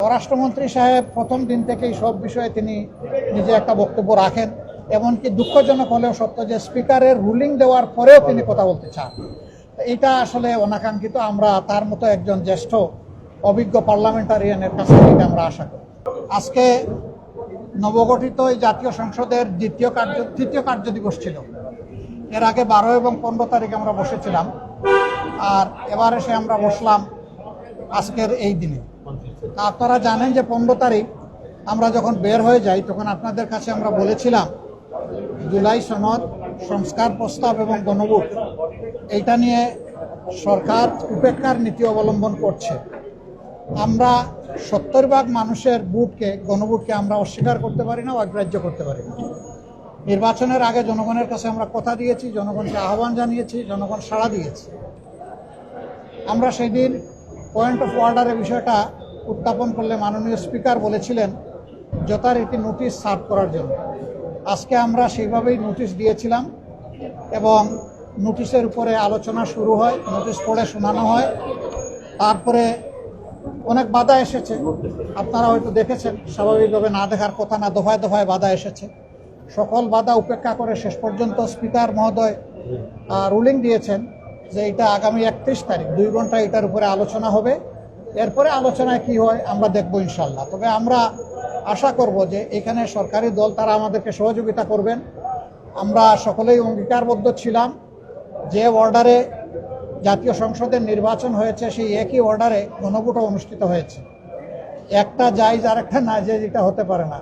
স্বরাষ্ট্রমন্ত্রী সাহেব প্রথম দিন থেকেই সব বিষয়ে তিনি নিজে একটা বক্তব্য রাখেন। এমনকি দুঃখজনক হলেও সত্য যে স্পিকারের রুলিং দেওয়ার পরেও তিনি কথা বলতে চান। এটা আসলে অনাকাঙ্ক্ষিত। আমরা তার মতো একজন জ্যেষ্ঠ অভিজ্ঞ পার্লামেন্টারিয়ানের কাছ থেকে এটা আমরা আশা করি। আজকে নবগঠিত এই জাতীয় সংসদের তৃতীয় কার্যদিবস ছিল। এর আগে 12 এবং 15 তারিখ আমরা বসেছিলাম, আর এবার এসে আমরা বসলাম আজকের এই দিনে। আপনারা জানেন যে 15 তারিখ আমরা যখন বের হয়ে যাই তখন আপনাদের কাছে আমরা বলেছিলাম জুলাই সনদ, সংস্কার প্রস্তাব এবং গণভোট এইটা নিয়ে সরকার উপেক্ষার নীতি অবলম্বন করছে। আমরা 70% মানুষের গণভোটকে আমরা অস্বীকার করতে পারি না, অগ্রাহ্য করতে পারি না। নির্বাচনের আগে জনগণের কাছে আমরা কথা দিয়েছি, জনগণকে আহ্বান জানিয়েছি, জনগণ সাড়া দিয়েছে। আমরা সেই দিন পয়েন্ট অফ অর্ডারের বিষয়টা উত্থাপন করলে মাননীয় স্পিকার বলেছিলেন যথারীতি নোটিশ সার্ভ করার জন্য। আজকে আমরা সেইভাবেই নোটিশ দিয়েছিলাম এবং নোটিশের উপরে আলোচনা শুরু হয়, নোটিশ পড়ে শোনানো হয়। তারপরে অনেক বাধা এসেছে, আপনারা হয়তো দেখেছেন, স্বাভাবিকভাবে না দেখার কথা না, দফায় দফায় বাধা এসেছে। সকল বাধা উপেক্ষা করে শেষ পর্যন্ত স্পিকার মহোদয় রুলিং দিয়েছেন যে এটা আগামী 31 তারিখ 2 ঘন্টা এটার উপরে আলোচনা হবে। এরপরে আলোচনায় কি হয় আমরা দেখব ইনশাল্লাহ। তবে আমরা আশা করব যে এখানে সরকারি দল তারা আমাদেরকে সহযোগিতা করবেন। আমরা সকলেই অঙ্গীকারবদ্ধ ছিলাম যে অর্ডারে জাতীয় সংসদের নির্বাচন হয়েছে সেই একই অর্ডারে গণভোটও অনুষ্ঠিত হয়েছে। একটা জায়েজ আর একটা না জায়েজ এটা হতে পারে না।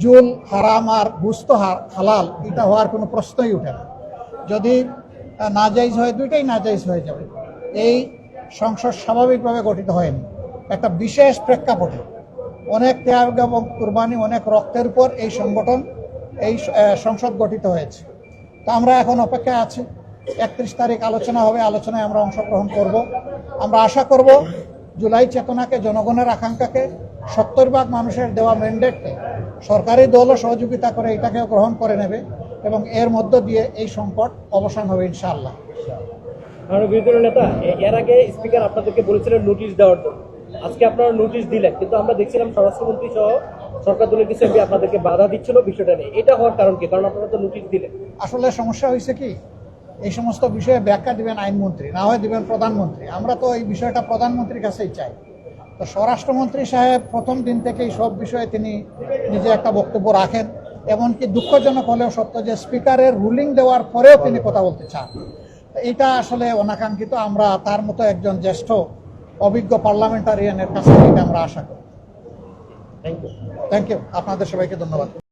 জুল হারাম আর বুস্ত হালাল এটা হওয়ার কোনো প্রশ্নই উঠে না। যদি নাজাইজ হয় দুইটাই নাজাইজ হয়ে যাবে। এই সংসদ স্বাভাবিকভাবে গঠিত হয়নি, একটা বিশেষ প্রেক্ষাপটে অনেক ত্যাগ এবং কুরবানি, অনেক রক্তের উপর এই সংসদ গঠিত হয়েছে। তো আমরা এখন অপেক্ষায় আছি, 31 তারিখ আলোচনা হবে, আলোচনায় আমরা অংশগ্রহণ করব। আমরা আশা করব জুলাই চেতনাকে, জনগণের আকাঙ্ক্ষাকে, 70% মানুষের দেওয়া ম্যান্ডেটকে সরকারি দলও সহযোগিতা করে এটাকে গ্রহণ করে নেবে এবং এর মধ্য দিয়ে এই সংকট অবসান হবে ইনশাআল্লাহ। বিরোধী নেতা এর আগে স্পিকার আপনাদেরকে বলেছিলেন নোটিশ দেওয়ার জন্য, আজকে আপনারা নোটিশ দিলেন, কিন্তু আমরা দেখছিলাম স্বরাষ্ট্রমন্ত্রী সহ সরকার দলের কিছু এমপি আপনাদেরকে বাধা দিচ্ছিল বিষয়টা নিয়ে। এটা হওয়ার কারণ কি? কারণ আপনারা তো নোটিশ দিলেন। আসলে সমস্যা হয়েছে কি, এই সমস্ত বিষয়ে ব্যাখ্যা দিবেন আইনমন্ত্রী, না হয় দিবেন প্রধানমন্ত্রী। আমরা তো এই বিষয়টা প্রধানমন্ত্রীর কাছেই চাই। তো স্বরাষ্ট্রমন্ত্রী সাহেব প্রথম দিন থেকেই সব বিষয়ে তিনি নিজে একটা বক্তব্য রাখেন। এমনকি দুঃখজনক হলেও সত্য যে স্পিকারের রুলিং দেওয়ার পরেও তিনি কথা বলতে চান। এটা আসলে অনাকাঙ্ক্ষিত। আমরা তার মতো একজন জ্যেষ্ঠ অভিজ্ঞ পার্লামেন্টারিয়ানের কাছ থেকে এটা আমরা আশা করি। Thank you. Thank you. আপনাদের সবাইকে ধন্যবাদ।